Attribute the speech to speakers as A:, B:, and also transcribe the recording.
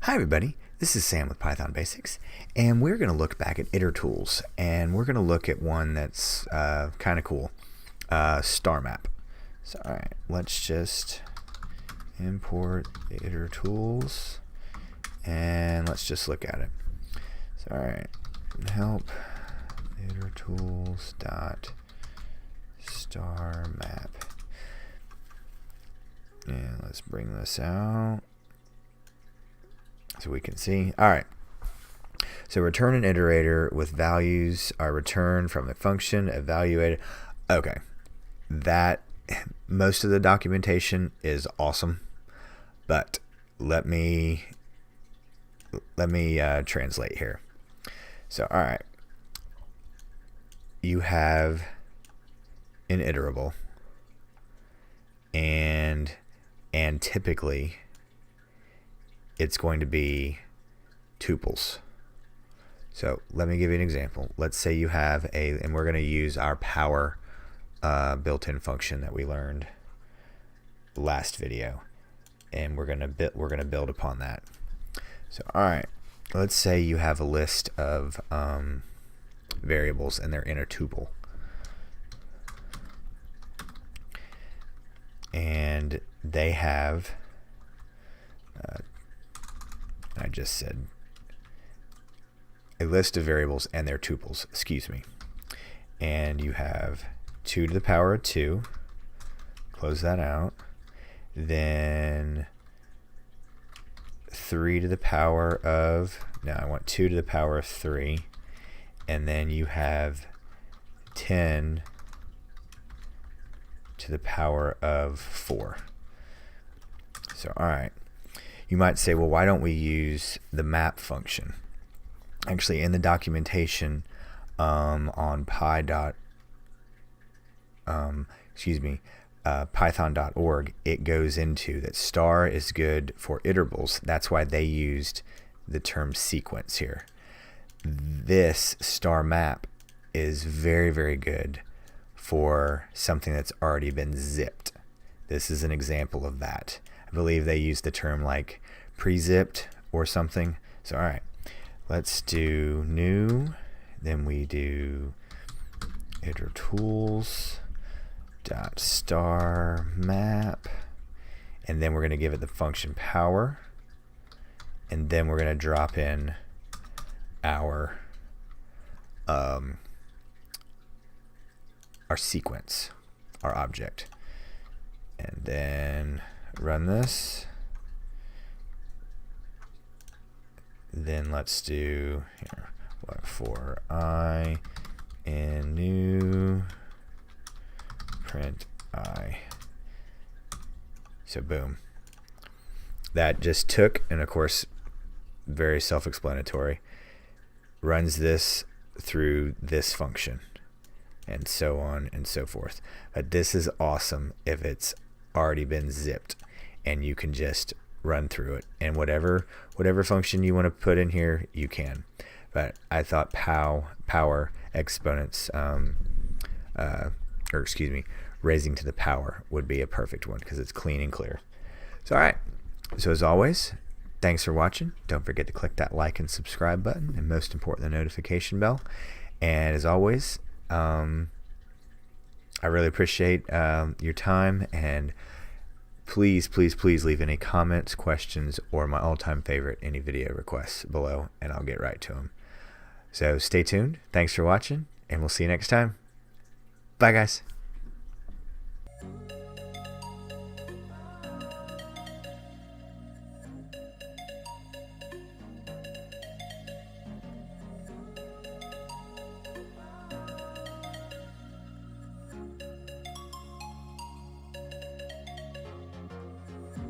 A: Hi everybody, this is Sam with Python Basics, and we're going to look back at Itertools, and we're going to look at one that's kind of cool, Starmap. So alright, let's just import Itertools, and let's just look at it. So alright, help Itertools dot Starmap, and let's bring this out so we can see. Alright, so return an iterator with values are returned from a function evaluated. Okay, that most of the documentation is awesome, but let me translate here. So alright, you have an iterable, and typically it's going to be tuples. So let me give you an example. Let's say you have and we're going to use our power built-in function that we learned last video, and we're going to build upon that. So all right, let's say you have a list of variables and they're in a tuple, and they have I just said a list of variables and their tuples, excuse me. And you have 2 to the power of 2, close that out, then 3 to the power of, no, I want 2 to the power of 3, and then you have 10 to the power of 4. So alright, you might say, well, why don't we use the map function? Actually, in the documentation on python.org, it goes into that star is good for iterables. That's why they used the term sequence here. This star map is very, very good for something that's already been zipped. This is an example of that. I believe they use the term like pre-zipped or something. So alright, let's do new, then we do Itertools dot star map, and then we're going to give it the function power, and then we're going to drop in our sequence, our object, and then run this. Then let's do here, what, for I in new print I. So boom, that just took, and of course very self-explanatory, runs this through this function, and so on and so forth. But this is awesome if it's already been zipped and you can just run through it, and whatever function you want to put in here you can. But I thought power exponents raising to the power would be a perfect one because it's clean and clear. So alright, so as always, thanks for watching. Don't forget to click that like and subscribe button, and most important, the notification bell. And as always, I really appreciate your time, and please leave any comments, questions, or my all-time favorite, any video requests below, and I'll get right to them. So stay tuned, thanks for watching, and we'll see you next time. Bye guys.